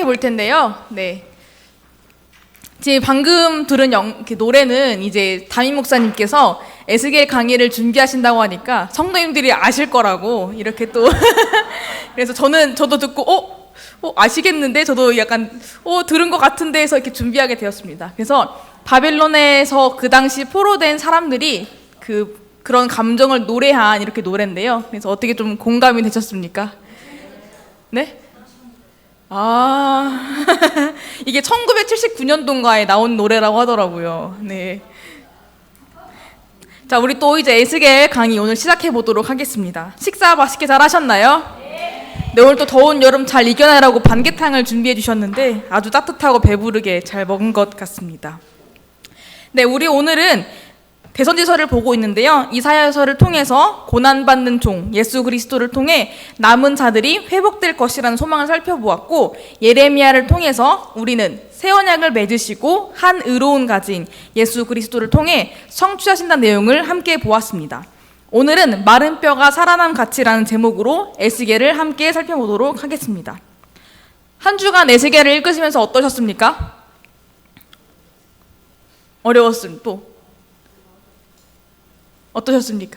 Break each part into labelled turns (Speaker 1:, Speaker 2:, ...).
Speaker 1: 시작해 볼 텐데요. 네. 지금 방금 들은 노래는 이제 담임 목사님께서 에스겔 강의를 준비하신다고 하니까 성도님들이 아실 거라고 이렇게 또 그래서 저도 듣고 아시겠는데 저도 약간 들은 것 같은데 해서 이렇게 준비하게 되었습니다. 그래서 바벨론에서 그 당시 포로된 사람들이 그런 감정을 노래한 이렇게 노래인데요. 그래서 어떻게 좀 공감이 되셨습니까? 네? 이게 1979년도인가에 나온 노래라고 하더라고요. 네. 자, 우리 또 이제 에스겔 강의 오늘 시작해 보도록 하겠습니다. 식사 맛있게 잘 하셨나요? 네, 오늘 또 더운 여름 잘 이겨내라고 반개탕을 준비해 주셨는데 아주 따뜻하고 배부르게 잘 먹은 것 같습니다. 네, 우리 오늘은 대선지서를 보고 있는데요. 이사야서를 통해서 고난받는 종 예수 그리스도를 통해 남은 자들이 회복될 것이라는 소망을 살펴보았고, 예레미야를 통해서 우리는 새 언약을 맺으시고 한 의로운 가진 예수 그리스도를 통해 성취하신다는 내용을 함께 보았습니다. 오늘은 마른 뼈가 살아남 가치라는 제목으로 에스겔을 함께 살펴보도록 하겠습니다. 한 주간 에스겔을 읽으시면서 어떠셨습니까? 어려웠음 또 어떠셨습니까?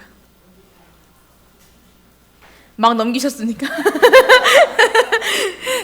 Speaker 1: 막 넘기셨습니까?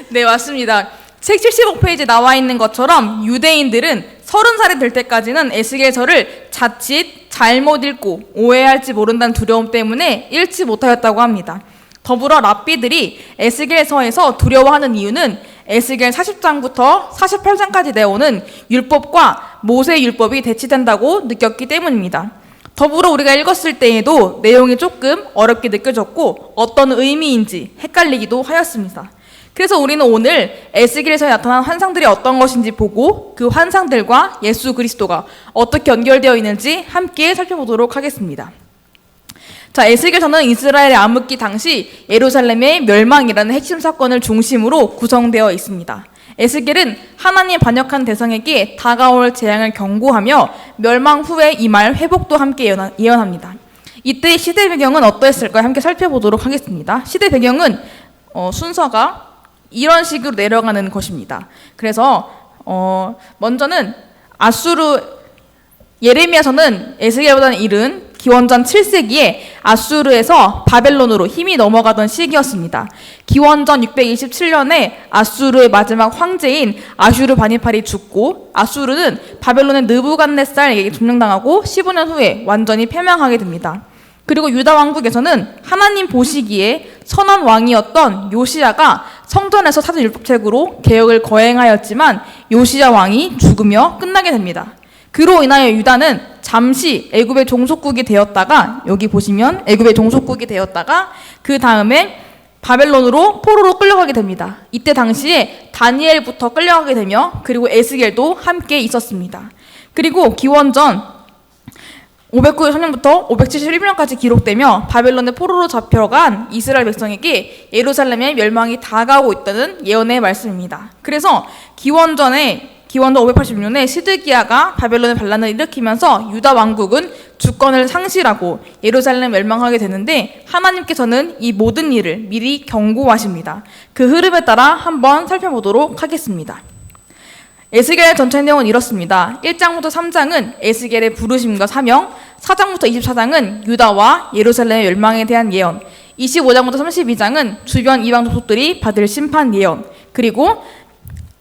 Speaker 1: 네, 맞습니다. 책 75페이지에 나와 있는 것처럼 유대인들은 30살이 될 때까지는 에스겔서를 자칫 잘못 읽고 오해할지 모른다는 두려움 때문에 읽지 못하였다고 합니다. 더불어 랍비들이 에스겔서에서 두려워하는 이유는 에스겔 40장부터 48장까지 내오는 율법과 모세 율법이 대치된다고 느꼈기 때문입니다. 더불어 우리가 읽었을 때에도 내용이 조금 어렵게 느껴졌고 어떤 의미인지 헷갈리기도 하였습니다. 그래서 우리는 오늘 에스겔서에 나타난 환상들이 어떤 것인지 보고 그 환상들과 예수 그리스도가 어떻게 연결되어 있는지 함께 살펴보도록 하겠습니다. 자, 에스겔서는 이스라엘의 암흑기 당시 예루살렘의 멸망이라는 핵심 사건을 중심으로 구성되어 있습니다. 에스겔은 하나님 반역한 대상에게 다가올 재앙을 경고하며 멸망 후에 임할 회복도 함께 예언합니다. 이때 시대 배경은 어떠했을까요? 함께 살펴보도록 하겠습니다. 시대 배경은 순서가 이런 식으로 내려가는 것입니다. 그래서 먼저는 예레미야서는 에스겔보다는 이른 기원전 7세기에 아수르에서 바벨론으로 힘이 넘어가던 시기였습니다. 기원전 627년에 아수르의 마지막 황제인 아슈르바니팔이 죽고 아수르는 바벨론의 느부갓네살에게 점령당하고 15년 후에 완전히 패망하게 됩니다. 그리고 유다 왕국에서는 하나님 보시기에 선한 왕이었던 요시야가 성전에서 찾은 율법책으로 개혁을 거행하였지만 요시야 왕이 죽으며 끝나게 됩니다. 그로 인하여 유다는 잠시 애굽의 종속국이 되었다가, 여기 보시면 애굽의 종속국이 되었다가 그 다음에 바벨론으로 포로로 끌려가게 됩니다. 이때 당시에 다니엘부터 끌려가게 되며 그리고 에스겔도 함께 있었습니다. 그리고 기원전 593년부터 571년까지 기록되며 바벨론의 포로로 잡혀간 이스라엘 백성에게 예루살렘의 멸망이 다가오고 있다는 예언의 말씀입니다. 그래서 기원전 586년에 시드기야가 바벨론의 반란을 일으키면서 유다 왕국은 주권을 상실하고 예루살렘을 멸망하게 되는데, 하나님께서는 이 모든 일을 미리 경고하십니다. 그 흐름에 따라 한번 살펴보도록 하겠습니다. 에스겔의 전체 내용은 이렇습니다. 1장부터 3장은 에스겔의 부르심과 사명, 4장부터 24장은 유다와 예루살렘의 멸망에 대한 예언, 25장부터 32장은 주변 이방 족속들이 받을 심판 예언, 그리고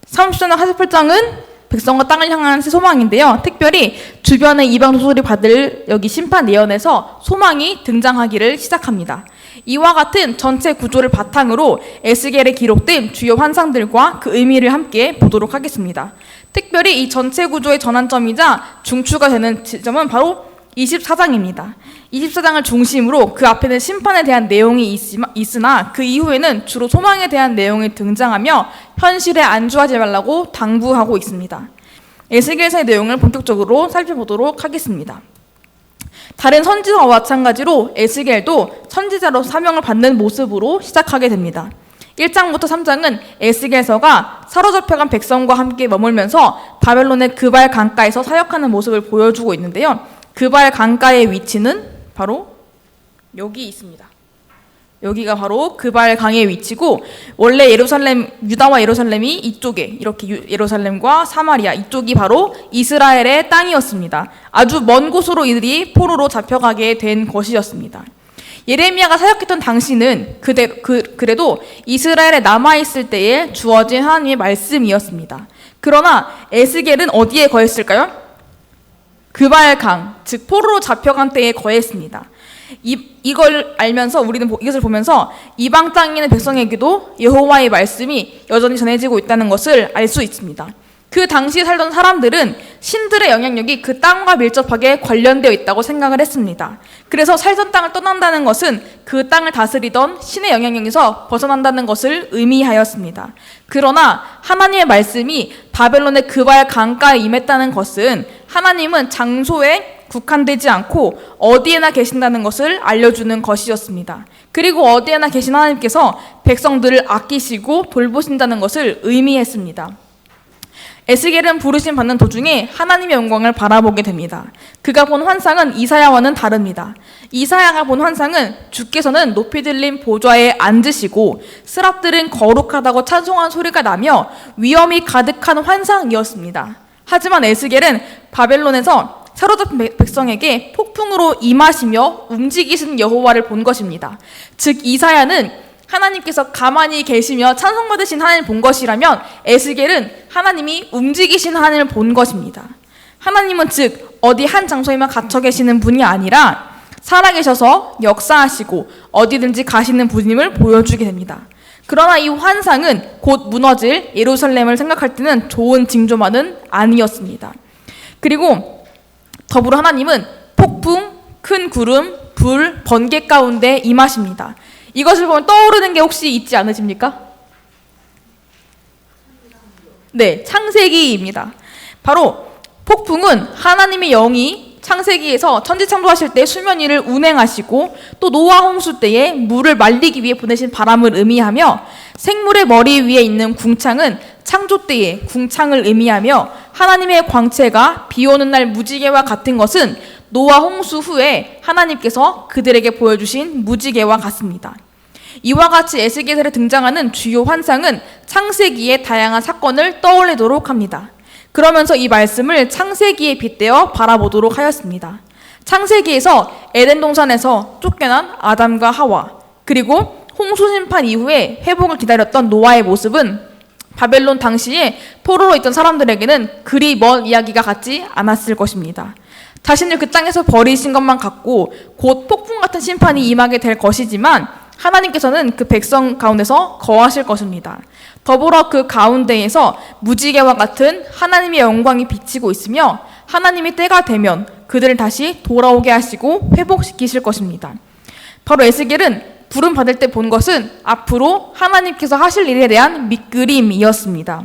Speaker 1: 30장과 48장은 백성과 땅을 향한 소망인데요. 특별히 주변의 이방 족속들이 받을 여기 심판 예언에서 소망이 등장하기를 시작합니다. 이와 같은 전체 구조를 바탕으로 에스겔에 기록된 주요 환상들과 그 의미를 함께 보도록 하겠습니다. 특별히 이 전체 구조의 전환점이자 중추가 되는 지점은 바로 24장입니다. 24장을 중심으로 그 앞에는 심판에 대한 내용이 있으나 그 이후에는 주로 소망에 대한 내용이 등장하며 현실에 안주하지 말라고 당부하고 있습니다. 에스겔서의 내용을 본격적으로 살펴보도록 하겠습니다. 다른 선지자와 마찬가지로 에스겔도 선지자로 사명을 받는 모습으로 시작하게 됩니다. 1장부터 3장은 에스겔서가 사로잡혀간 백성과 함께 머물면서 바벨론의 그발 강가에서 사역하는 모습을 보여주고 있는데요. 그발 강가의 위치는 바로 여기 있습니다. 여기가 바로 그발 강의 위치고, 원래 유다와 예루살렘이 이쪽에 이렇게 예루살렘과 사마리아 이쪽이 바로 이스라엘의 땅이었습니다. 아주 먼 곳으로 이들이 포로로 잡혀가게 된 것이었습니다. 예레미야가 사역했던 당시는 그래도 이스라엘에 남아있을 때에 주어진 하나님의 말씀이었습니다. 그러나 에스겔은 어디에 거했을까요? 그발 강, 즉 포로로 잡혀간 때에 거했습니다. 이걸 알면서 우리는 이것을 보면서 이방 땅에 있는 백성에게도 여호와의 말씀이 여전히 전해지고 있다는 것을 알 수 있습니다. 그 당시에 살던 사람들은 신들의 영향력이 그 땅과 밀접하게 관련되어 있다고 생각을 했습니다. 그래서 살던 땅을 떠난다는 것은 그 땅을 다스리던 신의 영향력에서 벗어난다는 것을 의미하였습니다. 그러나 하나님의 말씀이 바벨론의 그발 강가에 임했다는 것은 하나님은 장소에 국한되지 않고 어디에나 계신다는 것을 알려주는 것이었습니다. 그리고 어디에나 계신 하나님께서 백성들을 아끼시고 돌보신다는 것을 의미했습니다. 에스겔은 부르심 받는 도중에 하나님의 영광을 바라보게 됩니다. 그가 본 환상은 이사야와는 다릅니다. 이사야가 본 환상은 주께서는 높이 들린 보좌에 앉으시고 스랍들은 거룩하다고 찬송한 소리가 나며 위엄이 가득한 환상이었습니다. 하지만 에스겔은 바벨론에서 사로잡힌 백성에게 폭풍으로 임하시며 움직이시는 여호와를 본 것입니다. 즉 이사야는 하나님께서 가만히 계시며 찬송받으신 하나님을 본 것이라면 에스겔은 하나님이 움직이신 하나님을 본 것입니다. 하나님은 즉 어디 한 장소에만 갇혀 계시는 분이 아니라 살아계셔서 역사하시고 어디든지 가시는 분임을 보여주게 됩니다. 그러나 이 환상은 곧 무너질 예루살렘을 생각할 때는 좋은 징조만은 아니었습니다. 그리고 더불어 하나님은 폭풍, 큰 구름, 불, 번개 가운데 임하십니다. 이것을 보면 떠오르는 게 혹시 있지 않으십니까? 네, 창세기입니다. 바로 폭풍은 하나님의 영이 창세기에서 천지창조하실 때 수면 위를 운행하시고 또 노아 홍수 때에 물을 말리기 위해 보내신 바람을 의미하며, 생물의 머리 위에 있는 궁창은 창조 때의 궁창을 의미하며, 하나님의 광채가 비 오는 날 무지개와 같은 것은 노아 홍수 후에 하나님께서 그들에게 보여주신 무지개와 같습니다. 이와 같이 에스겔에 등장하는 주요 환상은 창세기의 다양한 사건을 떠올리도록 합니다. 그러면서 이 말씀을 창세기에 빗대어 바라보도록 하였습니다. 창세기에서 에덴 동산에서 쫓겨난 아담과 하와, 그리고 홍수 심판 이후에 회복을 기다렸던 노아의 모습은 바벨론 당시에 포로로 있던 사람들에게는 그리 먼 이야기가 같지 않았을 것입니다. 자신을 그 땅에서 버리신 것만 같고 곧 폭풍 같은 심판이 임하게 될 것이지만 하나님께서는 그 백성 가운데서 거하실 것입니다. 더불어 그 가운데에서 무지개와 같은 하나님의 영광이 비치고 있으며 하나님이 때가 되면 그들을 다시 돌아오게 하시고 회복시키실 것입니다. 바로 에스겔은 부름 받을 때 본 것은 앞으로 하나님께서 하실 일에 대한 밑그림이었습니다.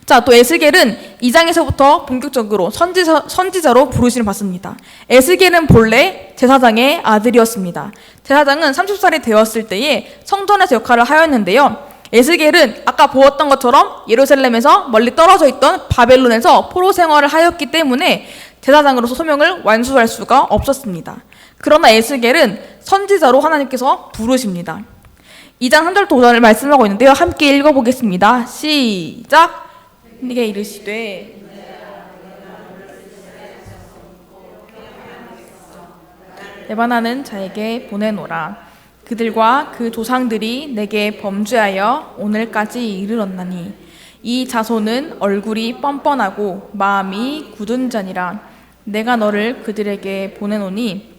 Speaker 1: 자, 또 에스겔은 2장에서부터 본격적으로 선지자로 부르심을 받습니다. 에스겔은 본래 제사장의 아들이었습니다. 제사장은 30살이 되었을 때에 성전에서 역할을 하였는데요. 에스겔은 아까 보았던 것처럼 예루살렘에서 멀리 떨어져 있던 바벨론에서 포로 생활을 하였기 때문에 제사장으로서 소명을 완수할 수가 없었습니다. 그러나 에스겔은 선지자로 하나님께서 부르십니다. 2장 3절부터 5절을 말씀하고 있는데요. 함께 읽어보겠습니다. 시작! 네게 이르시되 레바나는 자에게 보내노라. 그들과 그 조상들이 내게 범죄하여 오늘까지 이르렀나니 이 자손은 얼굴이 뻔뻔하고 마음이 굳은 자니라. 내가 너를 그들에게 보내노니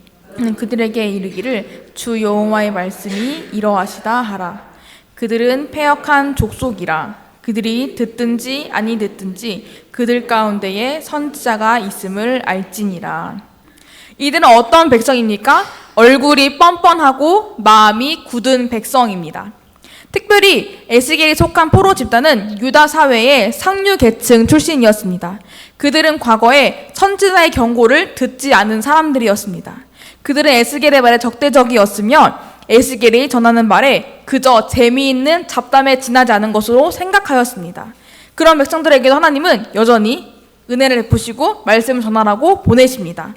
Speaker 1: 그들에게 이르기를 주 여호와의 말씀이 이러하시다 하라. 그들은 패역한 족속이라. 그들이 듣든지 아니 듣든지 그들 가운데에 선지자가 있음을 알지니라. 이들은 어떤 백성입니까? 얼굴이 뻔뻔하고 마음이 굳은 백성입니다. 특별히 에스겔이 속한 포로 집단은 유다 사회의 상류 계층 출신이었습니다. 그들은 과거에 선지자의 경고를 듣지 않은 사람들이었습니다. 그들은 에스겔의 말에 적대적이었으며 에스겔이 전하는 말에 그저 재미있는 잡담에 지나지 않은 것으로 생각하였습니다. 그런 백성들에게도 하나님은 여전히 은혜를 베푸시고 말씀을 전하라고 보내십니다.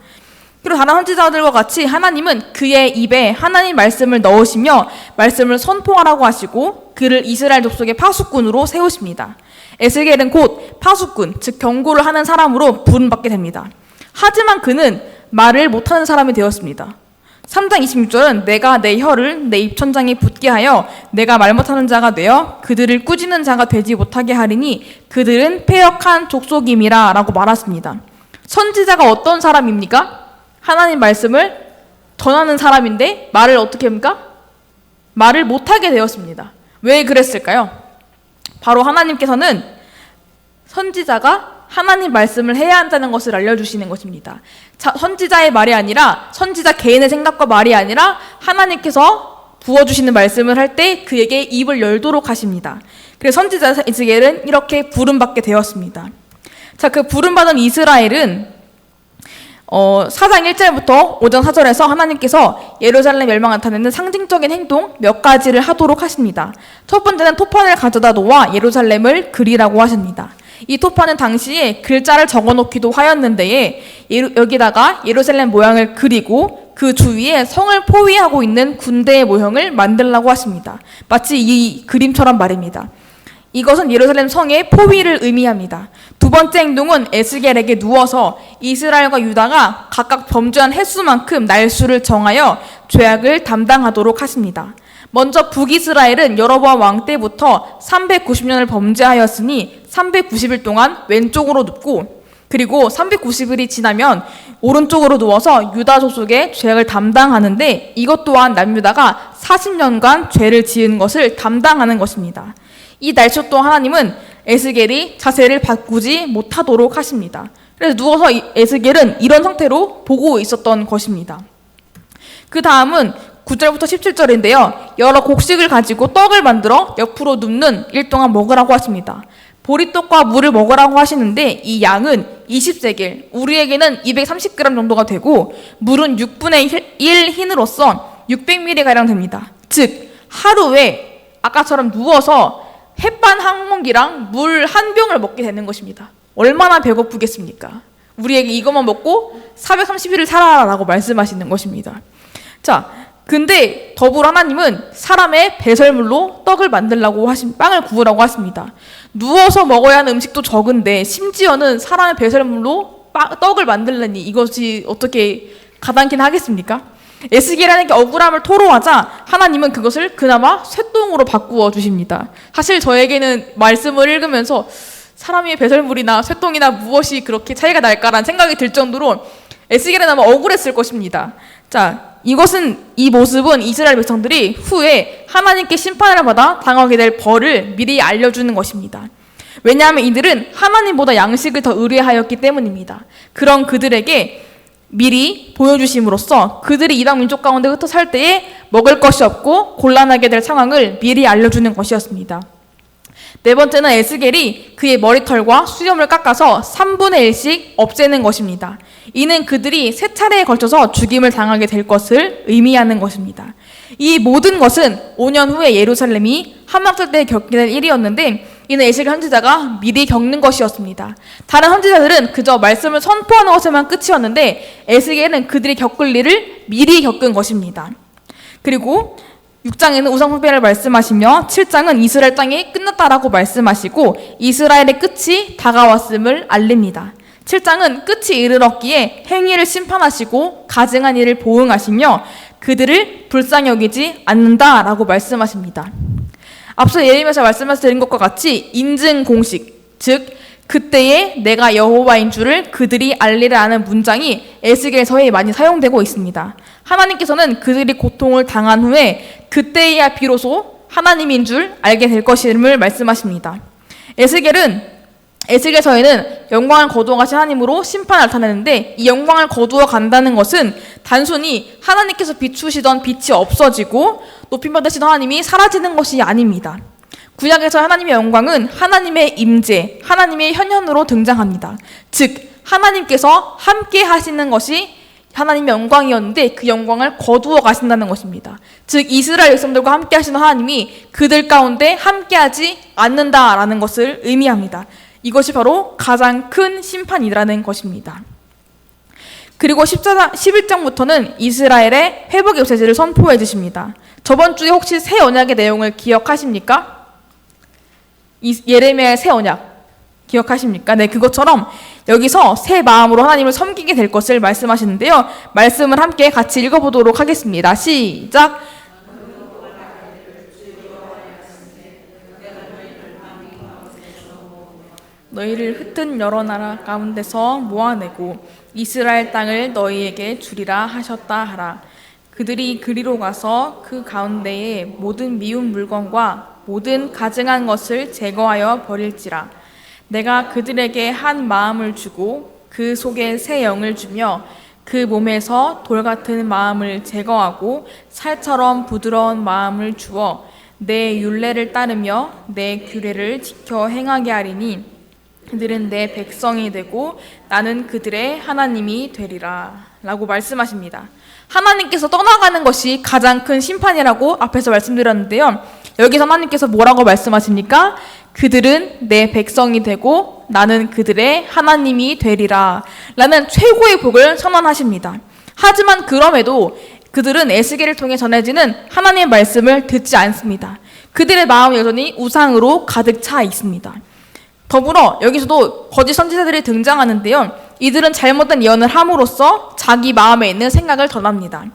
Speaker 1: 그리고 다른 선지자들과 같이 하나님은 그의 입에 하나님 말씀을 넣으시며 말씀을 선포하라고 하시고 그를 이스라엘 족속의 파수꾼으로 세우십니다. 에스겔은 곧 파수꾼, 즉 경고를 하는 사람으로 부름받게 됩니다. 하지만 그는 말을 못하는 사람이 되었습니다. 3장 26절은 내가 내 혀를 내 입천장에 붙게 하여 내가 말 못하는 자가 되어 그들을 꾸짖는 자가 되지 못하게 하리니 그들은 패역한 족속임이라 라고 말했습니다. 선지자가 어떤 사람입니까? 하나님 말씀을 전하는 사람인데 말을 어떻게 합니까? 말을 못하게 되었습니다. 왜 그랬을까요? 바로 하나님께서는 선지자가 하나님 말씀을 해야 한다는 것을 알려주시는 것입니다. 선지자의 말이 아니라 선지자 개인의 생각과 말이 아니라 하나님께서 부어주시는 말씀을 할 때 그에게 입을 열도록 하십니다. 그래서 선지자 에스겔은 이렇게 부름받게 되었습니다. 자, 그 부름받은 이스라엘은 4장 1절부터 5장 4절에서 하나님께서 예루살렘 멸망을 나타내는 상징적인 행동 몇 가지를 하도록 하십니다. 첫 번째는 토판을 가져다 놓아 예루살렘을 그리라고 하십니다. 이 토판은 당시에 글자를 적어놓기도 하였는데 여기다가 예루살렘 모양을 그리고 그 주위에 성을 포위하고 있는 군대의 모형을 만들라고 하십니다. 마치 이 그림처럼 말입니다. 이것은 예루살렘 성의 포위를 의미합니다. 두 번째 행동은 에스겔에게 누워서 이스라엘과 유다가 각각 범죄한 횟수만큼 날수를 정하여 죄악을 담당하도록 하십니다. 먼저 북이스라엘은 여로보암 왕 때부터 390년을 범죄하였으니 390일 동안 왼쪽으로 눕고 그리고 390일이 지나면 오른쪽으로 누워서 유다 족속의 죄악을 담당하는데 이것 또한 남유다가 40년간 죄를 지은 것을 담당하는 것입니다. 이 날수 동안 하나님은 에스겔이 자세를 바꾸지 못하도록 하십니다. 그래서 누워서 에스겔은 이런 상태로 보고 있었던 것입니다. 그 다음은 9절부터 17절인데요. 여러 곡식을 가지고 떡을 만들어 옆으로 눕는 일 동안 먹으라고 하십니다. 보리떡과 물을 먹으라고 하시는데 이 양은 20세겔, 우리에게는 230g 정도가 되고 물은 6분의 1 흰으로서 600ml가량 됩니다. 즉 하루에 아까처럼 누워서 햇반 한 공기랑 물 한 병을 먹게 되는 것입니다. 얼마나 배고프겠습니까? 우리에게 이것만 먹고 430일을 살아라라고 말씀하시는 것입니다. 자, 근데 더불어 하나님은 사람의 배설물로 떡을 만들라고 빵을 구우라고 하십니다. 누워서 먹어야 하는 음식도 적은데 심지어는 사람의 배설물로 떡을 만들려니 이것이 어떻게 가당키나 하겠습니까? 에스겔에게 억울함을 토로하자 하나님은 그것을 그나마 쇠똥으로 바꾸어 주십니다. 사실 저에게는 말씀을 읽으면서 사람의 배설물이나 쇠똥이나 무엇이 그렇게 차이가 날까라는 생각이 들 정도로 에스겔은 아마 억울했을 것입니다. 자, 이 모습은 이스라엘 백성들이 후에 하나님께 심판을 받아 당하게 될 벌을 미리 알려주는 것입니다. 왜냐하면 이들은 하나님보다 양식을 더 의뢰하였기 때문입니다. 그런 그들에게 미리 보여주심으로써 그들이 이방 민족 가운데 흩어 살 때에 먹을 것이 없고 곤란하게 될 상황을 미리 알려주는 것이었습니다. 네 번째는 에스겔이 그의 머리털과 수염을 깎아서 3분의 1씩 없애는 것입니다. 이는 그들이 세 차례에 걸쳐서 죽임을 당하게 될 것을 의미하는 것입니다. 이 모든 것은 5년 후에 예루살렘이 함락될 때 겪게 될 일이었는데 이는 에스겔 선지자가 미리 겪는 것이었습니다. 다른 선지자들은 그저 말씀을 선포하는 것에만 끝이었는데 에스겔은 그들이 겪을 일을 미리 겪은 것입니다. 그리고 6장에는 우상숭배를 말씀하시며 7장은 이스라엘 땅이 끝났다라고 말씀하시고 이스라엘의 끝이 다가왔음을 알립니다. 7장은 끝이 이르렀기에 행위를 심판하시고 가증한 일을 보응하시며 그들을 불쌍히 여기지 않는다라고 말씀하십니다. 앞서 예레미야서 말씀해서 드린 것과 같이 인증 공식, 즉 그때에 내가 여호와인 줄을 그들이 알리라 하는 문장이 에스겔서에 많이 사용되고 있습니다. 하나님께서는 그들이 고통을 당한 후에 그때야 비로소 하나님인 줄 알게 될 것임을 말씀하십니다. 에스겔서에는 영광을 거두어 가신 하나님으로 심판을 나타내는데 이 영광을 거두어 간다는 것은 단순히 하나님께서 비추시던 빛이 없어지고 높임받으신 하나님이 사라지는 것이 아닙니다. 구약에서 하나님의 영광은 하나님의 임재, 하나님의 현현으로 등장합니다. 즉 하나님께서 함께 하시는 것이 하나님의 영광이었는데 그 영광을 거두어 가신다는 것입니다. 즉 이스라엘 백성들과 함께 하시는 하나님이 그들 가운데 함께하지 않는다라는 것을 의미합니다. 이것이 바로 가장 큰 심판이라는 것입니다. 그리고 11장부터는 이스라엘의 회복의 메시지를 선포해 주십니다. 저번 주에 혹시 새 언약의 내용을 기억하십니까? 예레미야의 새 언약 기억하십니까? 네, 그것처럼 여기서 새 마음으로 하나님을 섬기게 될 것을 말씀하시는데요. 말씀을 함께 같이 읽어보도록 하겠습니다. 시작! 너희를 흩은 여러 나라 가운데서 모아내고 이스라엘 땅을 너희에게 주리라 하셨다 하라. 그들이 그리로 가서 그 가운데에 모든 미운 물건과 모든 가증한 것을 제거하여 버릴지라. 내가 그들에게 한 마음을 주고 그 속에 새 영을 주며 그 몸에서 돌 같은 마음을 제거하고 살처럼 부드러운 마음을 주어 내 율례를 따르며 내 규례를 지켜 행하게 하리니 그들은 내 백성이 되고 나는 그들의 하나님이 되리라 라고 말씀하십니다. 하나님께서 떠나가는 것이 가장 큰 심판이라고 앞에서 말씀드렸는데요. 여기서 하나님께서 뭐라고 말씀하십니까? 그들은 내 백성이 되고 나는 그들의 하나님이 되리라 라는 최고의 복을 선언하십니다. 하지만 그럼에도 그들은 에스겔을 통해 전해지는 하나님의 말씀을 듣지 않습니다. 그들의 마음은 여전히 우상으로 가득 차 있습니다. 더불어 여기서도 거짓 선지자들이 등장하는데요. 이들은 잘못된 예언을 함으로써 자기 마음에 있는 생각을 전합니다.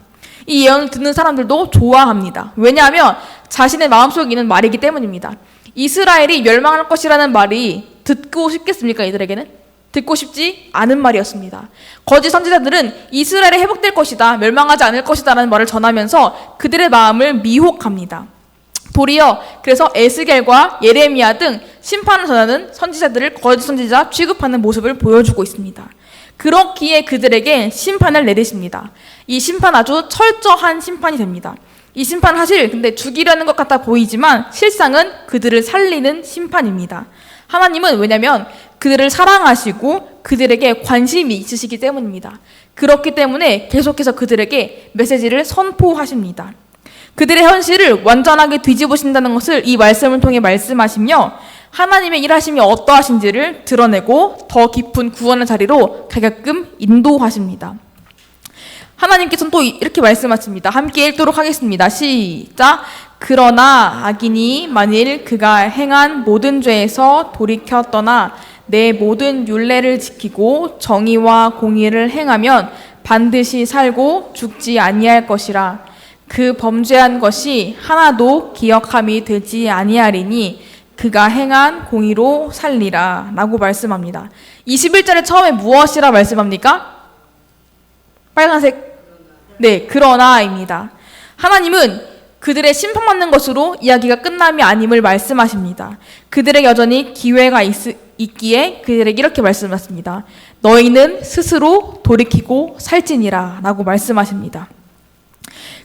Speaker 1: 이 예언을 듣는 사람들도 좋아합니다. 왜냐하면 자신의 마음속에 있는 말이기 때문입니다. 이스라엘이 멸망할 것이라는 말이 듣고 싶겠습니까? 이들에게는? 듣고 싶지 않은 말이었습니다. 거짓 선지자들은 이스라엘이 회복될 것이다, 멸망하지 않을 것이다 라는 말을 전하면서 그들의 마음을 미혹합니다. 도리어 그래서 에스겔과 예레미야 등 심판을 전하는 선지자들을 거짓 선지자 취급하는 모습을 보여주고 있습니다. 그렇기에 그들에게 심판을 내리십니다. 이 심판 아주 철저한 심판이 됩니다. 이 심판 사실 근데 죽이려는 것 같아 보이지만 실상은 그들을 살리는 심판입니다. 하나님은 왜냐하면 그들을 사랑하시고 그들에게 관심이 있으시기 때문입니다. 그렇기 때문에 계속해서 그들에게 메시지를 선포하십니다. 그들의 현실을 완전하게 뒤집으신다는 것을 이 말씀을 통해 말씀하시며 하나님의 일하심이 어떠하신지를 드러내고 더 깊은 구원의 자리로 가끔 인도하십니다. 하나님께서는 또 이렇게 말씀하십니다. 함께 읽도록 하겠습니다. 시작! 그러나 악인이 만일 그가 행한 모든 죄에서 돌이켜 떠나 내 모든 율례를 지키고 정의와 공의를 행하면 반드시 살고 죽지 아니할 것이라. 그 범죄한 것이 하나도 기억함이 되지 아니하리니 그가 행한 공의로 살리라 라고 말씀합니다. 21절에 처음에 무엇이라 말씀합니까? 빨간색. 네, 그러나입니다. 하나님은 그들의 심판받는 것으로 이야기가 끝남이 아님을 말씀하십니다. 그들에게 여전히 기회가 있기에 그들에게 이렇게 말씀하십니다. 너희는 스스로 돌이키고 살지니라 라고 말씀하십니다.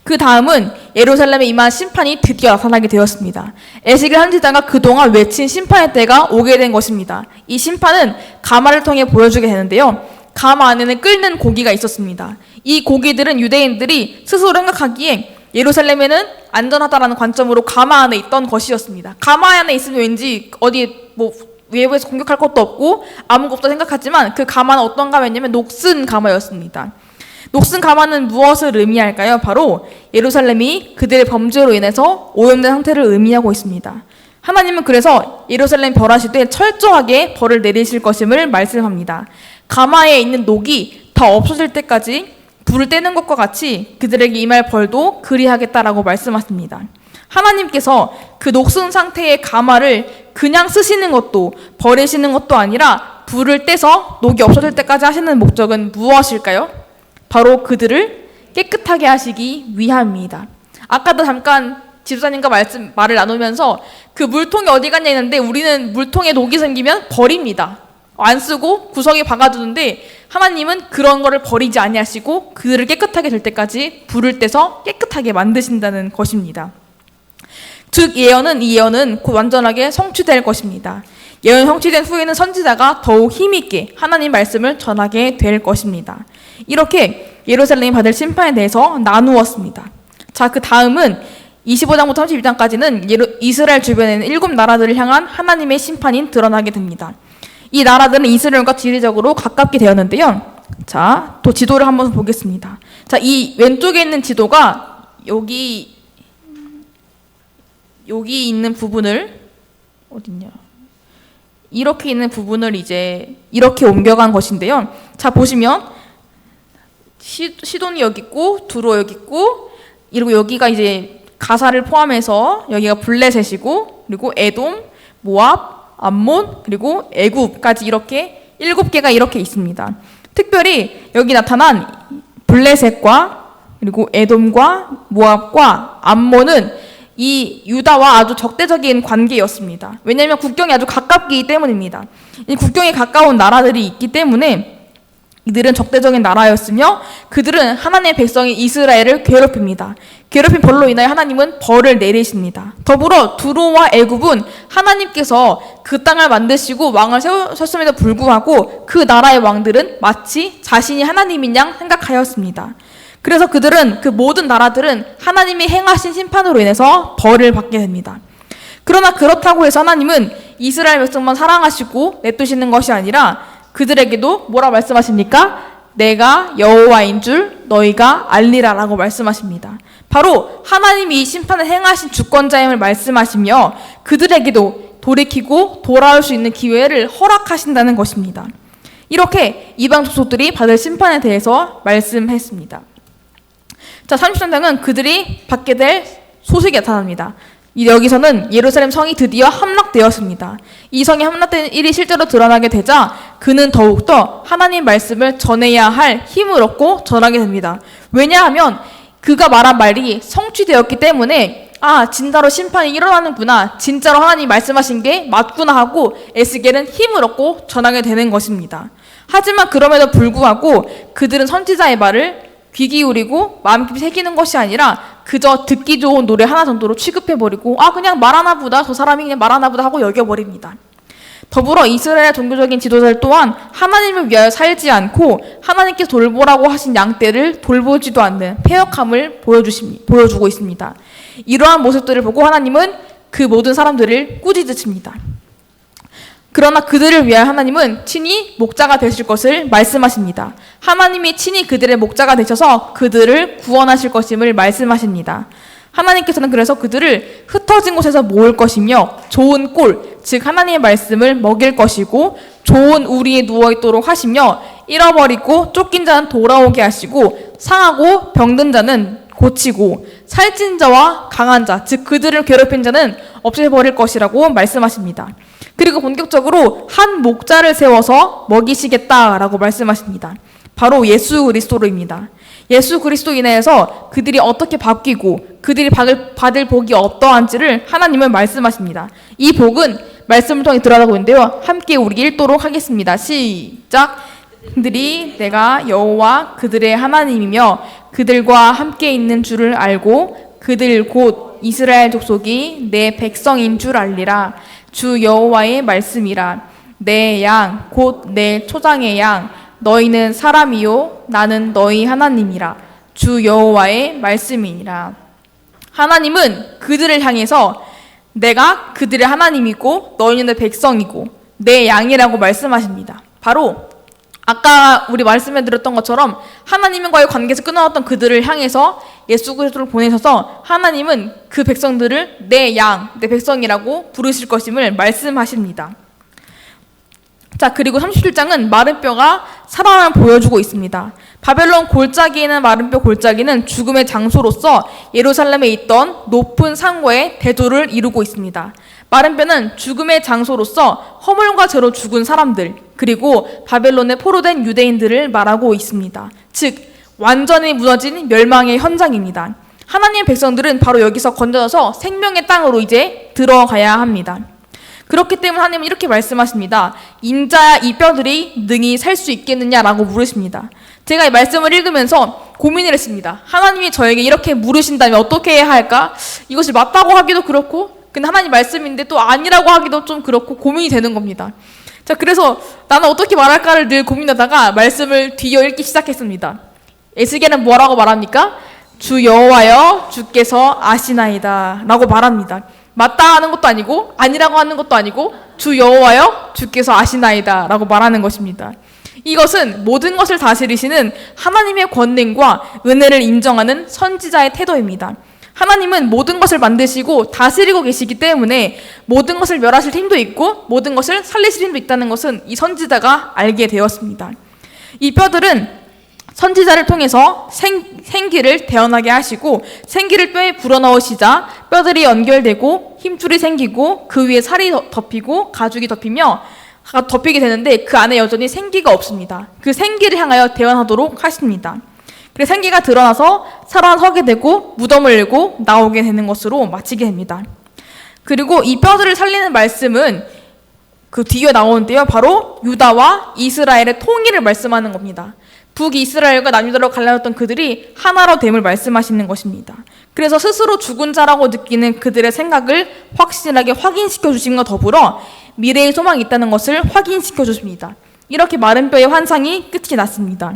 Speaker 1: 그 다음은 예루살렘에 임한 심판이 드디어 나타나게 되었습니다. 에스겔 선지자가 그동안 외친 심판의 때가 오게 된 것입니다. 이 심판은 가마를 통해 보여주게 되는데요. 가마 안에는 끓는 고기가 있었습니다. 이 고기들은 유대인들이 스스로 생각하기에 예루살렘에는 안전하다라는 관점으로 가마 안에 있던 것이었습니다. 가마 안에 있으면 왠지 어디 외부에서 공격할 것도 없고 아무것도 없다 생각하지만 그 가마는 어떤 가마였냐면 녹슨 가마였습니다. 녹슨 가마는 무엇을 의미할까요? 바로 예루살렘이 그들의 범죄로 인해서 오염된 상태를 의미하고 있습니다. 하나님은 그래서 예루살렘 벌하시되 철저하게 벌을 내리실 것임을 말씀합니다. 가마에 있는 녹이 다 없어질 때까지 불을 떼는 것과 같이 그들에게 임할 벌도 그리하겠다라고 말씀하십니다. 하나님께서 그 녹슨 상태의 가마를 그냥 쓰시는 것도 버리시는 것도 아니라 불을 떼서 녹이 없어질 때까지 하시는 목적은 무엇일까요? 바로 그들을 깨끗하게 하시기 위함입니다. 아까도 잠깐 지도자님과 말을 나누면서 그 물통이 어디 갔냐 했는데 우리는 물통에 녹이 생기면 버립니다. 안 쓰고 구석에 박아두는데 하나님은 그런 거를 버리지 아니하시고 그들을 깨끗하게 될 때까지 불을 떼서 깨끗하게 만드신다는 것입니다. 즉 이 예언은 곧 완전하게 성취될 것입니다. 예언 성취된 후에는 선지자가 더욱 힘있게 하나님 말씀을 전하게 될 것입니다. 이렇게 예루살렘이 받을 심판에 대해서 나누었습니다. 자, 그 다음은 25장부터 32장까지는 이스라엘 주변에 있는 7 나라들을 향한 하나님의 심판이 드러나게 됩니다. 이 나라들은 이스라엘과 지리적으로 가깝게 되었는데요. 자, 또 지도를 한번 보겠습니다. 자, 이 왼쪽에 있는 지도가 여기 있는 부분을 어딨냐? 이렇게 있는 부분을 이제 이렇게 옮겨간 것인데요. 자, 보시면 시돈이 여기 있고 두로 여기 있고, 그리고 여기가 이제 가사를 포함해서 여기가 블레셋이고, 그리고 에돔, 모압, 암몬, 그리고 애굽까지 이렇게 7개가 이렇게 있습니다. 특별히 여기 나타난 블레셋과 그리고 에돔과 모압과 암몬은 이 유다와 아주 적대적인 관계였습니다. 왜냐하면 국경이 아주 가깝기 때문입니다. 이 국경이 가까운 나라들이 있기 때문에 이들은 적대적인 나라였으며 그들은 하나님의 백성인 이스라엘을 괴롭힙니다. 괴롭힌 벌로 인하여 하나님은 벌을 내리십니다. 더불어 두로와 애굽은 하나님께서 그 땅을 만드시고 왕을 세우셨음에도 불구하고 그 나라의 왕들은 마치 자신이 하나님인 양 생각하였습니다. 그래서 그들은, 그 모든 나라들은 하나님이 행하신 심판으로 인해서 벌을 받게 됩니다. 그러나 그렇다고 해서 하나님은 이스라엘 백성만 사랑하시고 내두시는 것이 아니라 그들에게도 뭐라 말씀하십니까? 내가 여호와인 줄 너희가 알리라라고 말씀하십니다. 바로 하나님이 이 심판을 행하신 주권자임을 말씀하시며 그들에게도 돌이키고 돌아올 수 있는 기회를 허락하신다는 것입니다. 이렇게 이방 족속들이 받을 심판에 대해서 말씀했습니다. 자, 33장은 그들이 받게 될 소식이 나타납니다. 여기서는 예루살렘 성이 드디어 함락되었습니다. 이 성이 함락된 일이 실제로 드러나게 되자 그는 더욱더 하나님 말씀을 전해야 할 힘을 얻고 전하게 됩니다. 왜냐하면 그가 말한 말이 성취되었기 때문에 진짜로 심판이 일어나는구나, 진짜로 하나님 말씀하신 게 맞구나 하고 에스겔은 힘을 얻고 전하게 되는 것입니다. 하지만 그럼에도 불구하고 그들은 선지자의 말을 귀 기울이고 마음 깊이 새기는 것이 아니라 그저 듣기 좋은 노래 하나 정도로 취급해버리고 그냥 말하나 보다, 저 사람이 그냥 말하나 보다 하고 여겨버립니다. 더불어 이스라엘 종교적인 지도자들 또한 하나님을 위하여 살지 않고 하나님께서 돌보라고 하신 양떼를 돌보지도 않는 패역함을 보여주고 있습니다. 이러한 모습들을 보고 하나님은 그 모든 사람들을 꾸짖으십니다. 그러나 그들을 위하여 하나님은 친히 목자가 되실 것을 말씀하십니다. 하나님이 친히 그들의 목자가 되셔서 그들을 구원하실 것임을 말씀하십니다. 하나님께서는 그래서 그들을 흩어진 곳에서 모을 것이며 좋은 꼴, 즉 하나님의 말씀을 먹일 것이고 좋은 우리에 누워있도록 하시며 잃어버리고 쫓긴 자는 돌아오게 하시고 상하고 병든 자는 고치고 살찐 자와 강한 자, 즉 그들을 괴롭힌 자는 없애버릴 것이라고 말씀하십니다. 그리고 본격적으로 한 목자를 세워서 먹이시겠다라고 말씀하십니다. 바로 예수 그리스도로입니다. 예수 그리스도 인하여서 그들이 어떻게 바뀌고 그들이 받을 복이 어떠한지를 하나님은 말씀하십니다. 이 복은 말씀을 통해 드러나고 있는데요. 함께 우리 읽도록 하겠습니다. 시작! 그들이 내가 여호와 그들의 하나님이며 그들과 함께 있는 줄을 알고 그들 곧 이스라엘 족속이 내 백성인 줄 알리라. 주 여호와의 말씀이라. 내 양 곧 내 초장의 양 너희는 사람이요 나는 너희 하나님이라. 주 여호와의 말씀이니라. 하나님은 그들을 향해서 내가 그들의 하나님이고 너희는 내 백성이고 내 양이라고 말씀하십니다. 바로 아까 우리 말씀해 드렸던 것처럼 하나님과의 관계에서 끊어놨던 그들을 향해서 예수 그리스도를 보내셔서 하나님은 그 백성들을 내 양, 내 백성이라고 부르실 것임을 말씀하십니다. 자, 그리고 37장은 마른 뼈가 살아남을 보여주고 있습니다. 바벨론 골짜기에 있는 마른 뼈 골짜기는 죽음의 장소로서 예루살렘에 있던 높은 상고의 대조를 이루고 있습니다. 마른 뼈는 죽음의 장소로서 허물과 죄로 죽은 사람들, 그리고 바벨론에 포로된 유대인들을 말하고 있습니다. 즉 완전히 무너진 멸망의 현장입니다. 하나님의 백성들은 바로 여기서 건져져서 생명의 땅으로 이제 들어가야 합니다. 그렇기 때문에 하나님은 이렇게 말씀하십니다. 인자야 이 뼈들이 능히 살 수 있겠느냐라고 물으십니다. 제가 이 말씀을 읽으면서 고민을 했습니다. 하나님이 저에게 이렇게 물으신다면 어떻게 해야 할까? 이것이 맞다고 하기도 그렇고 근데 하나님 말씀인데 또 아니라고 하기도 좀 그렇고 고민이 되는 겁니다. 자, 그래서 나는 어떻게 말할까를 늘 고민하다가 말씀을 뒤어 읽기 시작했습니다. 에스겔은 뭐라고 말합니까? 주 여호와여 주께서 아시나이다 라고 말합니다. 맞다 하는 것도 아니고 아니라고 하는 것도 아니고 주 여호와여 주께서 아시나이다 라고 말하는 것입니다. 이것은 모든 것을 다스리시는 하나님의 권능과 은혜를 인정하는 선지자의 태도입니다. 하나님은 모든 것을 만드시고 다스리고 계시기 때문에 모든 것을 멸하실 힘도 있고 모든 것을 살리실 힘도 있다는 것은 이 선지자가 알게 되었습니다. 이 뼈들은 선지자를 통해서 생기를 태어나게 하시고 생기를 뼈에 불어넣으시자 뼈들이 연결되고 힘줄이 생기고 그 위에 살이 덮이고 가죽이 덮이게 되는데 그 안에 여전히 생기가 없습니다. 그 생기를 향하여 태어나도록 하십니다. 그래서 생기가 드러나서 살아서게 되고 무덤을 열고 나오게 되는 것으로 마치게 됩니다. 그리고 이 뼈들을 살리는 말씀은 그 뒤에 나오는데요. 바로 유다와 이스라엘의 통일을 말씀하는 겁니다. 북이스라엘과 남유다로 갈라졌던 그들이 하나로 됨을 말씀하시는 것입니다. 그래서 스스로 죽은 자라고 느끼는 그들의 생각을 확실하게 확인시켜 주심과 더불어 미래의 소망이 있다는 것을 확인시켜 주십니다. 이렇게 마른 뼈의 환상이 끝이 났습니다.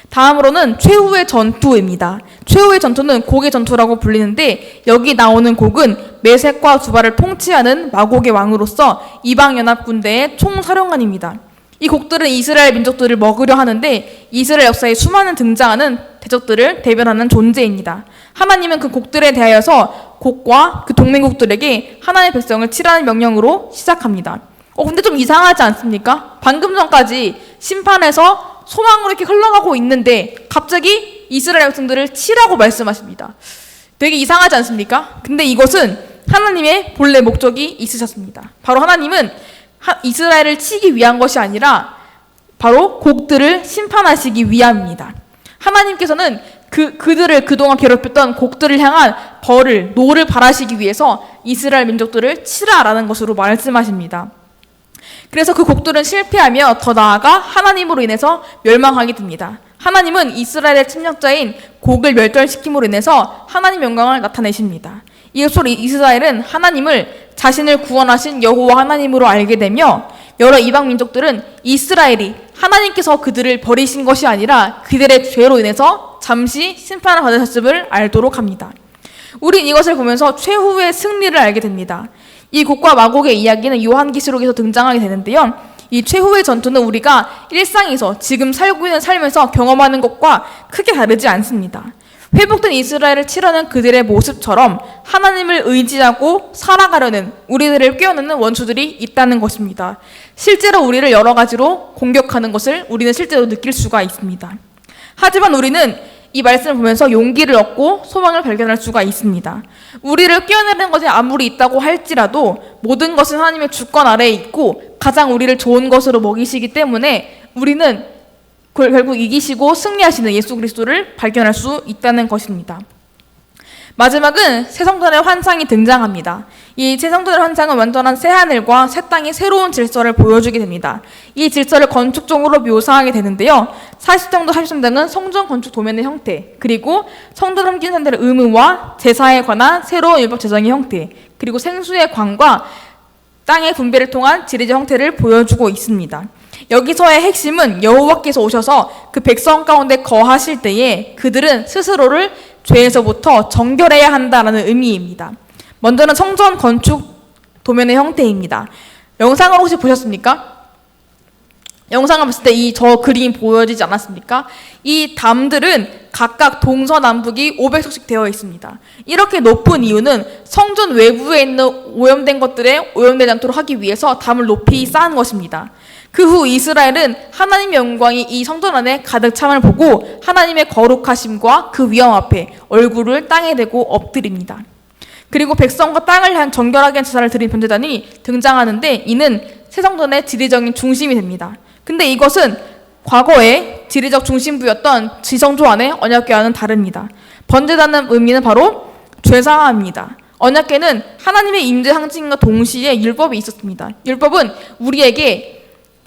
Speaker 1: 다음으로는 최후의 전투입니다. 최후의 전투는 곡의 전투라고 불리는데 여기 나오는 곡은 메섹과 두발을 통치하는 마곡의 왕으로서 이방연합군대의 총사령관입니다. 이 곡들은 이스라엘 민족들을 먹으려 하는데 이스라엘 역사에 수많은 등장하는 대적들을 대변하는 존재입니다. 하나님은 그 곡들에 대하여서 곡과 그 동맹국들에게 하나님의 백성을 치라는 명령으로 시작합니다. 근데 좀 이상하지 않습니까? 방금 전까지 심판에서 소망으로 이렇게 흘러가고 있는데 갑자기 이스라엘 백성들을 치라고 말씀하십니다. 되게 이상하지 않습니까? 근데 이것은 하나님의 본래 목적이 있으셨습니다. 바로 하나님은 이스라엘을 치기 위한 것이 아니라 바로 곡들을 심판하시기 위함입니다. 하나님께서는 그들을 그동안 괴롭혔던 곡들을 향한 노를 바라시기 위해서 이스라엘 민족들을 치라라는 것으로 말씀하십니다. 그래서 그 곡들은 실패하며 더 나아가 하나님으로 인해서 멸망하게 됩니다. 하나님은 이스라엘의 침략자인 곡을 멸절시킴으로 인해서 하나님 영광을 나타내십니다. 이것으로 이스라엘은 하나님을 자신을 구원하신 여호와 하나님으로 알게 되며 여러 이방 민족들은 이스라엘이 하나님께서 그들을 버리신 것이 아니라 그들의 죄로 인해서 잠시 심판을 받으셨음을 알도록 합니다. 우린 이것을 보면서 최후의 승리를 알게 됩니다. 이 곡과 마곡의 이야기는 요한계시록에서 등장하게 되는데요. 이 최후의 전투는 우리가 일상에서 지금 살고 있는 삶에서 경험하는 것과 크게 다르지 않습니다. 회복된 이스라엘을 치려는 그들의 모습처럼 하나님을 의지하고 살아가려는 우리들을 꿰어넣는 원수들이 있다는 것입니다. 실제로 우리를 여러 가지로 공격하는 것을 우리는 실제로 느낄 수가 있습니다. 하지만 우리는 이 말씀을 보면서 용기를 얻고 소망을 발견할 수가 있습니다. 우리를 꿰어내는 것이 아무리 있다고 할지라도 모든 것은 하나님의 주권 아래에 있고 가장 우리를 좋은 것으로 먹이시기 때문에 우리는 결국 이기시고 승리하시는 예수 그리스도를 발견할 수 있다는 것입니다. 마지막은 새 성전의 환상이 등장합니다. 이 새 성전의 환상은 완전한 새 하늘과 새 땅의 새로운 질서를 보여주게 됩니다. 이 질서를 건축적으로 묘사하게 되는데요. 40정도 30정도는 성전 건축 도면의 형태, 그리고 성전 섬긴 사람들의 의무와 제사에 관한 새로운 율법 제정의 형태, 그리고 생수의 광과 땅의 분배를 통한 지리적 형태를 보여주고 있습니다. 여기서의 핵심은 여호와께서 오셔서 그 백성 가운데 거하실 때에 그들은 스스로를 죄에서부터 정결해야 한다는 의미입니다. 먼저는 성전 건축 도면의 형태입니다. 영상을 혹시 보셨습니까? 영상을 봤을 때 저 그림 보여지지 않았습니까? 이 담들은 각각 동서남북이 500석씩 되어 있습니다. 이렇게 높은 이유는 성전 외부에 있는 오염된 것들에 오염되지 않도록 하기 위해서 담을 높이 쌓은 것입니다. 그 후 이스라엘은 하나님의 영광이 이 성전 안에 가득 참을 보고 하나님의 거룩하심과 그 위엄 앞에 얼굴을 땅에 대고 엎드립니다. 그리고 백성과 땅을 향한 정결하게 한 제사를 드린 변제단이 등장하는데 이는 새 성전의 지리적인 중심이 됩니다. 근데 이것은 과거의 지리적 중심부였던 지성소 안의 언약궤와는 다릅니다. 번제단의 의미는 바로 죄사함입니다. 언약궤는 하나님의 임재 상징과 동시에 율법이 있었습니다. 율법은 우리에게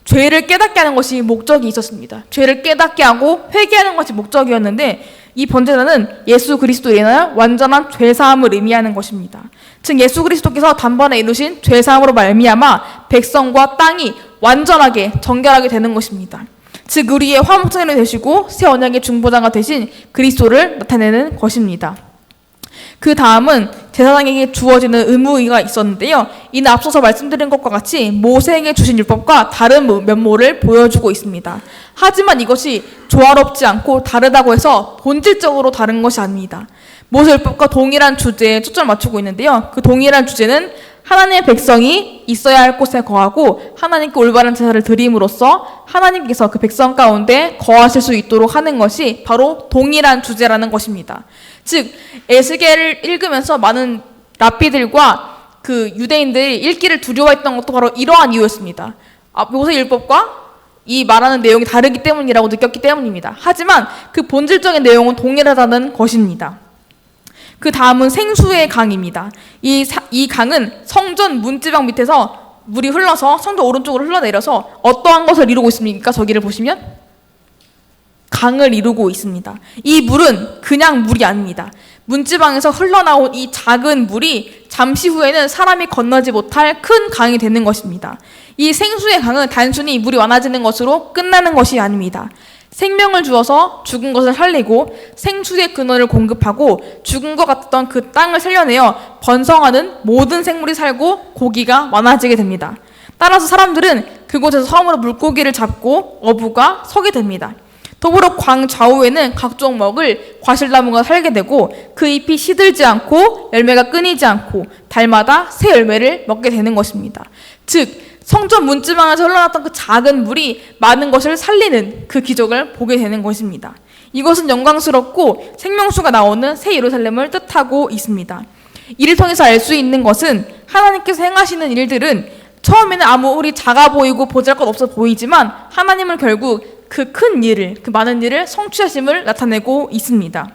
Speaker 1: 죄를 깨닫게 하는 것이 목적이 있었습니다. 죄를 깨닫게 하고 회개하는 것이 목적이었는데 이 번제단은 예수 그리스도로 인하여 완전한 죄사함을 의미하는 것입니다. 즉 예수 그리스도께서 단번에 이루신 죄사함으로 말미암아 백성과 땅이 완전하게 정결하게 되는 것입니다. 즉 우리의 화목제물이 되시고 새 언약의 중보자가 되신 그리스도를 나타내는 것입니다. 그 다음은 제사장에게 주어지는 의무가 있었는데요. 이는 앞서서 말씀드린 것과 같이 모세에게 주신 율법과 다른 면모를 보여주고 있습니다. 하지만 이것이 조화롭지 않고 다르다고 해서 본질적으로 다른 것이 아닙니다. 모세 율법과 동일한 주제에 초점을 맞추고 있는데요. 그 동일한 주제는 하나님의 백성이 있어야 할 곳에 거하고 하나님께 올바른 제사를 드림으로써 하나님께서 그 백성 가운데 거하실 수 있도록 하는 것이 바로 동일한 주제라는 것입니다. 즉 에스겔을 읽으면서 많은 랍비들과 그 유대인들이 읽기를 두려워했던 것도 바로 이러한 이유였습니다. 모세 율법과 이 말하는 내용이 다르기 때문이라고 느꼈기 때문입니다. 하지만 그 본질적인 내용은 동일하다는 것입니다. 그 다음은 생수의 강입니다. 이 강은 성전 문지방 밑에서 물이 흘러서 성전 오른쪽으로 흘러내려서 어떠한 것을 이루고 있습니까? 저기를 보시면 강을 이루고 있습니다. 이 물은 그냥 물이 아닙니다. 문지방에서 흘러나온 이 작은 물이 잠시 후에는 사람이 건너지 못할 큰 강이 되는 것입니다. 이 생수의 강은 단순히 물이 많아지는 것으로 끝나는 것이 아닙니다. 생명을 주어서 죽은 것을 살리고 생수의 근원을 공급하고 죽은 것 같던 그 땅을 살려내어 번성하는 모든 생물이 살고 고기가 많아지게 됩니다. 따라서 사람들은 그곳에서 처음으로 물고기를 잡고 어부가 서게 됩니다. 더불어 광 좌우에는 각종 먹을 과실나무가 살게 되고 그 잎이 시들지 않고 열매가 끊이지 않고 달마다 새 열매를 먹게 되는 것입니다. 즉 성전 문지방에서 흘러났던 그 작은 물이 많은 것을 살리는 그 기적을 보게 되는 것입니다. 이것은 영광스럽고 생명수가 나오는 새 예루살렘을 뜻하고 있습니다. 이를 통해서 알 수 있는 것은 하나님께서 행하시는 일들은 처음에는 아무리 작아 보이고 보잘것없어 보이지만 하나님은 결국 그 큰 일을, 그 많은 일을 성취하심을 나타내고 있습니다.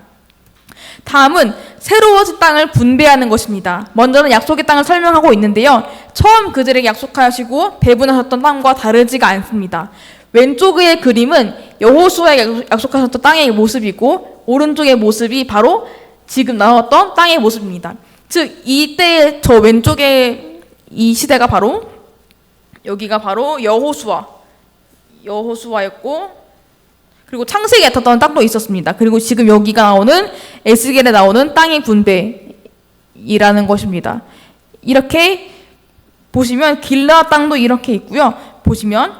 Speaker 1: 다음은 새로워진 땅을 분배하는 것입니다. 먼저는 약속의 땅을 설명하고 있는데요. 처음 그들에게 약속하시고 배분하셨던 땅과 다르지가 않습니다. 왼쪽의 그림은 여호수아에게 약속하셨던 땅의 모습이고 오른쪽의 모습이 바로 지금 나왔던 땅의 모습입니다. 즉 이때 저 왼쪽의 이 시대가 바로 여기가 바로 여호수아였고 그리고 창세기에 나타났던 땅도 있었습니다. 그리고 지금 여기가 나오는 에스겔에 나오는 땅의 분배이라는 것입니다. 이렇게 보시면 길르앗 땅도 이렇게 있고요. 보시면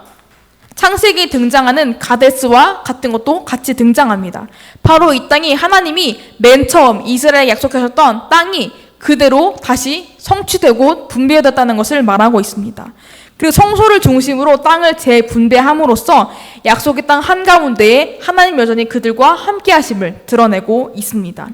Speaker 1: 창세기에 등장하는 가데스와 같은 것도 같이 등장합니다. 바로 이 땅이 하나님이 맨 처음 이스라엘에 약속하셨던 땅이 그대로 다시 성취되고 분배되었다는 것을 말하고 있습니다. 그리고 성소를 중심으로 땅을 재분배함으로써 약속의 땅 한가운데에 하나님 여전히 그들과 함께 하심을 드러내고 있습니다.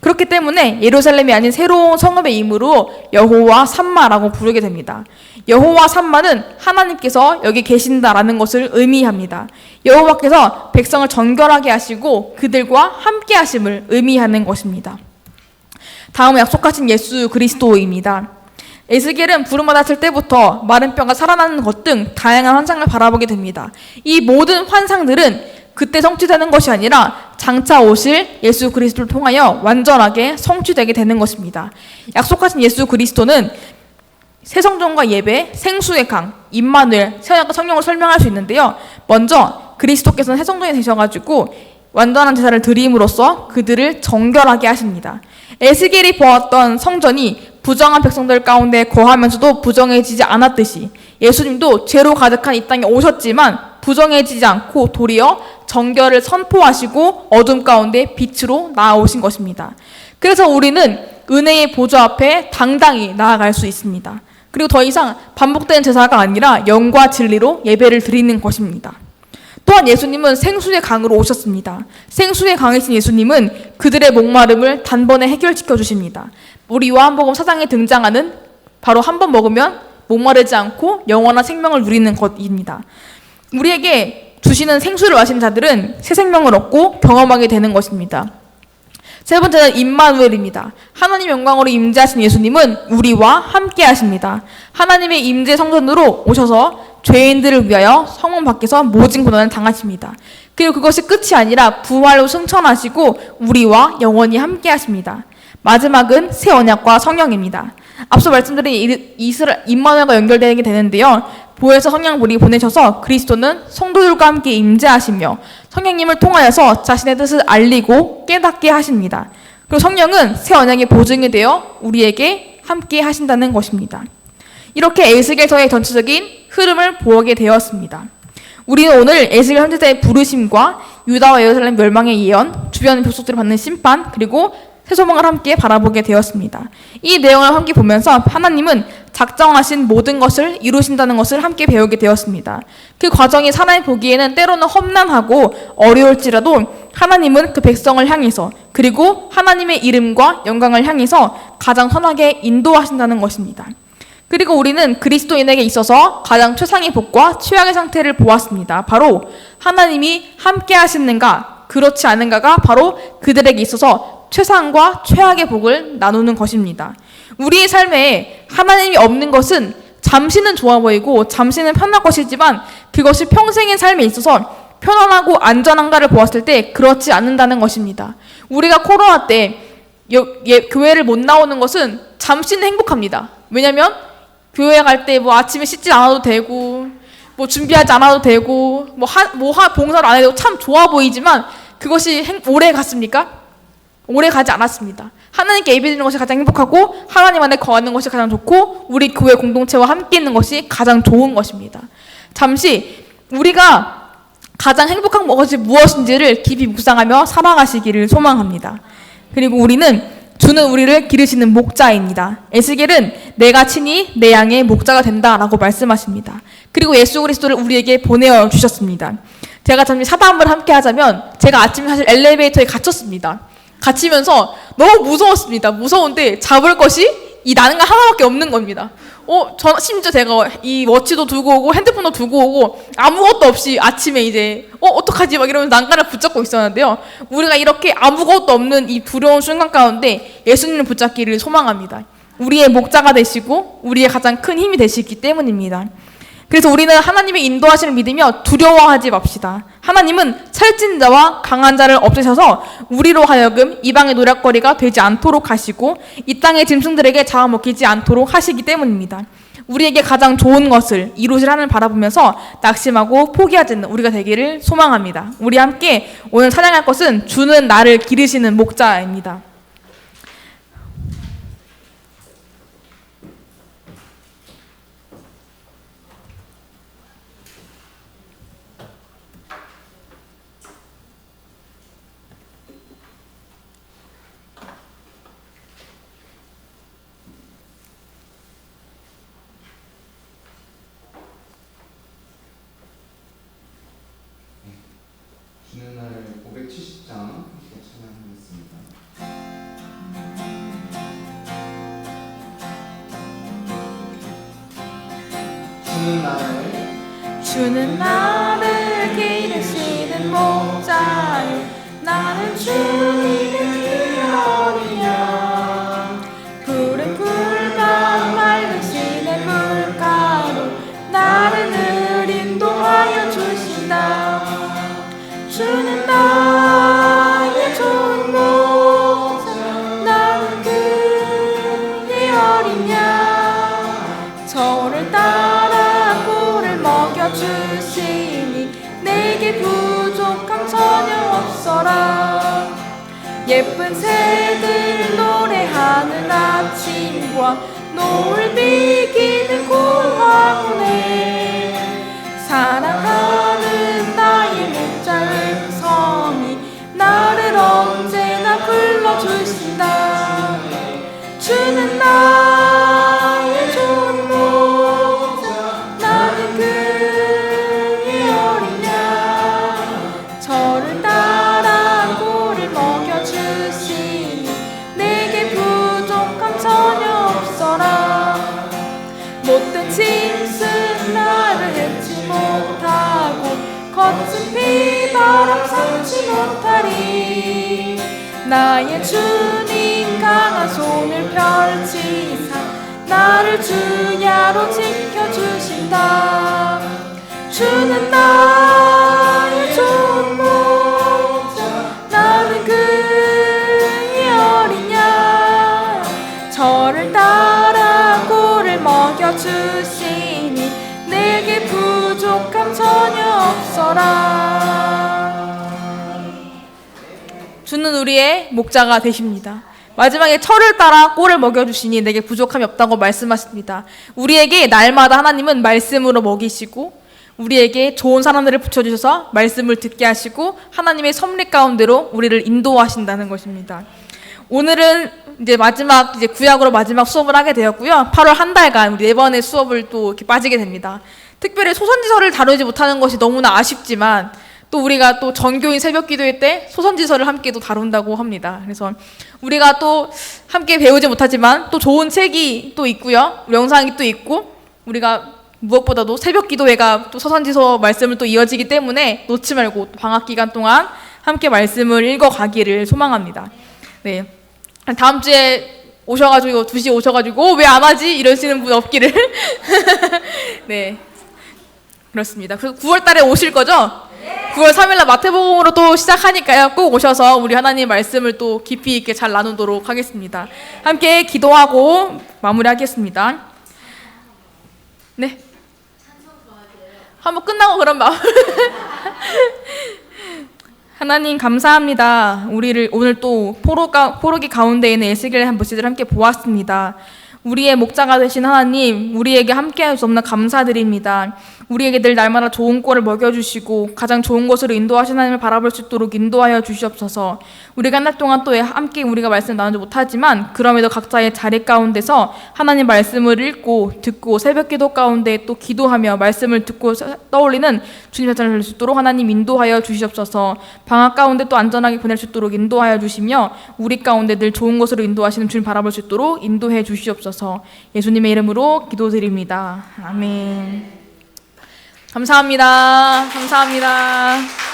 Speaker 1: 그렇기 때문에 예루살렘이 아닌 새로운 성읍의 이름으로 여호와 삼마라고 부르게 됩니다. 여호와 삼마는 하나님께서 여기 계신다라는 것을 의미합니다. 여호와께서 백성을 정결하게 하시고 그들과 함께 하심을 의미하는 것입니다. 다음은 약속하신 예수 그리스도입니다. 에스겔은 부름받았을 때부터 마른 뼈가 살아나는 것 등 다양한 환상을 바라보게 됩니다. 이 모든 환상들은 그때 성취되는 것이 아니라 장차 오실 예수 그리스도를 통하여 완전하게 성취되게 되는 것입니다. 약속하신 예수 그리스도는 새 성전과 예배, 생수의 강, 임마누엘, 세원과 성령을 설명할 수 있는데요. 먼저 그리스도께서는 새 성전이 되셔가지고 완전한 제사를 드림으로써 그들을 정결하게 하십니다. 에스겔이 보았던 성전이 부정한 백성들 가운데 거하면서도 부정해지지 않았듯이 예수님도 죄로 가득한 이 땅에 오셨지만 부정해지지 않고 도리어 정결을 선포하시고 어둠 가운데 빛으로 나아오신 것입니다. 그래서 우리는 은혜의 보좌 앞에 당당히 나아갈 수 있습니다. 그리고 더 이상 반복되는 제사가 아니라 영과 진리로 예배를 드리는 것입니다. 또한 예수님은 생수의 강으로 오셨습니다. 생수의 강이신 예수님은 그들의 목마름을 단번에 해결시켜 주십니다. 우리 요한복음 4장에 등장하는 바로 한 번 먹으면 목마르지 않고 영원한 생명을 누리는 것입니다. 우리에게 주시는 생수를 마신 자들은 새 생명을 얻고 경험하게 되는 것입니다. 세 번째는 임마누엘입니다. 하나님 영광으로 임재하신 예수님은 우리와 함께 하십니다. 하나님의 임재 성전으로 오셔서 죄인들을 위하여 성문 밖에서 모진 고난을 당하십니다. 그리고 그것이 끝이 아니라 부활로 승천하시고 우리와 영원히 함께 하십니다. 마지막은 새 언약과 성령입니다. 앞서 말씀드린 임마누엘과 연결되게 되는데요. 보혜사 성령을 보내셔서 그리스도는 성도들과 함께 임재하시며 성령님을 통하여서 자신의 뜻을 알리고 깨닫게 하십니다. 그리고 성령은 새 언약의 보증이 되어 우리에게 함께 하신다는 것입니다. 이렇게 에스겔서의 전체적인 흐름을 보게 되었습니다. 우리는 오늘 에스겔 선지자의 부르심과 유다와 예루살렘 멸망의 예언, 주변 족속들을 받는 심판, 그리고 새 소망을 함께 바라보게 되었습니다. 이 내용을 함께 보면서 하나님은 작정하신 모든 것을 이루신다는 것을 함께 배우게 되었습니다. 그 과정이 사람이 보기에는 때로는 험난하고 어려울지라도 하나님은 그 백성을 향해서, 그리고 하나님의 이름과 영광을 향해서 가장 선하게 인도하신다는 것입니다. 그리고 우리는 그리스도인에게 있어서 가장 최상의 복과 최악의 상태를 보았습니다. 바로 하나님이 함께 하시는가 그렇지 않은가가 바로 그들에게 있어서 최상과 최악의 복을 나누는 것입니다. 우리의 삶에 하나님이 없는 것은 잠시는 좋아 보이고 잠시는 편할 것이지만 그것이 평생의 삶에 있어서 편안하고 안전한가를 보았을 때 그렇지 않는다는 것입니다. 우리가 코로나 때 교회를 못 나오는 것은 잠시는 행복합니다. 왜냐면 교회 갈 때 뭐 아침에 씻지 않아도 되고 뭐 준비하지 않아도 되고 봉사를 안 해도 참 좋아 보이지만 그것이 오래 갔습니까? 오래 가지 않았습니다. 하나님께 예배드리는 것이 가장 행복하고 하나님 안에 거하는 것이 가장 좋고 우리 교회 공동체와 함께 있는 것이 가장 좋은 것입니다. 잠시 우리가 가장 행복한 것이 무엇인지를 깊이 묵상하며 살아가시기를 소망합니다. 그리고 주는 우리를 기르시는 목자입니다. 에스겔은 내가 친히 내 양의 목자가 된다라고 말씀하십니다. 그리고 예수 그리스도를 우리에게 보내어 주셨습니다. 제가 잠시 사담을 함께 하자면 제가 아침에 사실 엘리베이터에 갇혔습니다. 갇히면서 너무 무서웠습니다. 무서운데 잡을 것이 이 난간 하나밖에 없는 겁니다. 심지어 제가 이 워치도 두고 오고 핸드폰도 두고 오고 아무것도 없이 아침에 이제 어떡하지 막 이러면서 난간을 붙잡고 있었는데요. 우리가 이렇게 아무것도 없는 이 두려운 순간 가운데 예수님을 붙잡기를 소망합니다. 우리의 목자가 되시고 우리의 가장 큰 힘이 되시기 때문입니다. 그래서 우리는 하나님의 인도하심을 믿으며 두려워하지 맙시다. 하나님은 살찐 자와 강한 자를 없애셔서 우리로 하여금 이방의 노략거리가 되지 않도록 하시고 이 땅의 짐승들에게 잡아먹히지 않도록 하시기 때문입니다. 우리에게 가장 좋은 것을 이루실 하나님을 바라보면서 낙심하고 포기하지 않는 우리가 되기를 소망합니다. 우리 함께 오늘 찬양할 것은 주는 나를 기르시는 목자입니다.
Speaker 2: 주는 나를 570장 함께 찬양하겠습니다.
Speaker 1: 주는 나를 기르시는 목자여 나는 주님의 기업이야 푸른 풀과 맑은 시내 물가로 나를 늘 인도하여 주신다 주는 나의 좋은 목자 나는 그의 어린 양 저를 따라 꿀을 먹여주시니 내게 부족함 전혀 없어라 예쁜 새들 노래하는 아침과 노을 비기는 고향에 사랑하는 나의 목자의 성이 나를 언제나 불러주신다 주는 나의 좋은 목자 나는 그의 어린 양 저를 따라 꿀을 먹여주시니 내게 부족함 전혀 없어라 못된 짐승 나를 해치 못하고 거친 비바람 삼지 못하리 나의 주님 강한 손을 펼치사 나를 주야로 지켜주신다 주는 나의 좋은 목자 나는 그의 어린 양 저를 따라 꿀을 먹여주시니 내게 부족함 전혀 없어라 주는 우리의 목자가 되십니다. 마지막에 철을 따라 꼴을 먹여주시니 내게 부족함이 없다고 말씀하십니다. 우리에게 날마다 하나님은 말씀으로 먹이시고 우리에게 좋은 사람들을 붙여주셔서 말씀을 듣게 하시고 하나님의 섭리 가운데로 우리를 인도하신다는 것입니다. 오늘은 이제 마지막 이제 구약으로 마지막 수업을 하게 되었고요. 8월 한 달간 우리 4번의 수업을 또 이렇게 빠지게 됩니다. 특별히 소선지서를 다루지 못하는 것이 너무나 아쉽지만 또 우리가 또 전교인 새벽 기도회 때 소선지서를 함께 또 다룬다고 합니다. 그래서 우리가 또 함께 배우지 못하지만 또 좋은 책이 또 있고요. 영상이 또 있고 우리가 무엇보다도 새벽 기도회가 또 소선지서 말씀을 또 이어지기 때문에 놓지 말고 방학 기간 동안 함께 말씀을 읽어가기를 소망합니다. 네. 다음 주에 오셔가지고 2시에 오셔가지고 왜 안 하지? 이러시는 분 없기를. 네. 그렇습니다. 그래서 9월 달에 오실 거죠? 9월 3일날 마태복음으로 또 시작하니까요. 꼭 오셔서 우리 하나님 말씀을 또 깊이 있게 잘 나누도록 하겠습니다. 함께 기도하고 마무리하겠습니다. 네. 한번 끝나고 그럼 마무리. 하나님 감사합니다. 우리를 오늘 또 포로기 가운데 있는 에스겔의 한 모습을 함께 보았습니다. 우리의 목자가 되신 하나님, 우리에게 함께할 수 없는 감사드립니다. 우리에게 늘 날마다 좋은 꼴을 먹여주시고 가장 좋은 것으로 인도하신 하나님을 바라볼 수 있도록 인도하여 주시옵소서. 우리가 한 달 동안 또 함께 우리가 말씀 나누지 못하지만 그럼에도 각자의 자리 가운데서 하나님 말씀을 읽고 듣고 새벽기도 가운데 또 기도하며 말씀을 듣고 떠올리는 주님 나타날 수 있도록 하나님 인도하여 주시옵소서. 방학 가운데 또 안전하게 보낼 수 있도록 인도하여 주시며 우리 가운데 늘 좋은 것으로 인도하시는 주님 바라볼 수 있도록 인도해 주시옵소서. 예수님의 이름으로 기도드립니다. 아멘. 감사합니다. 감사합니다.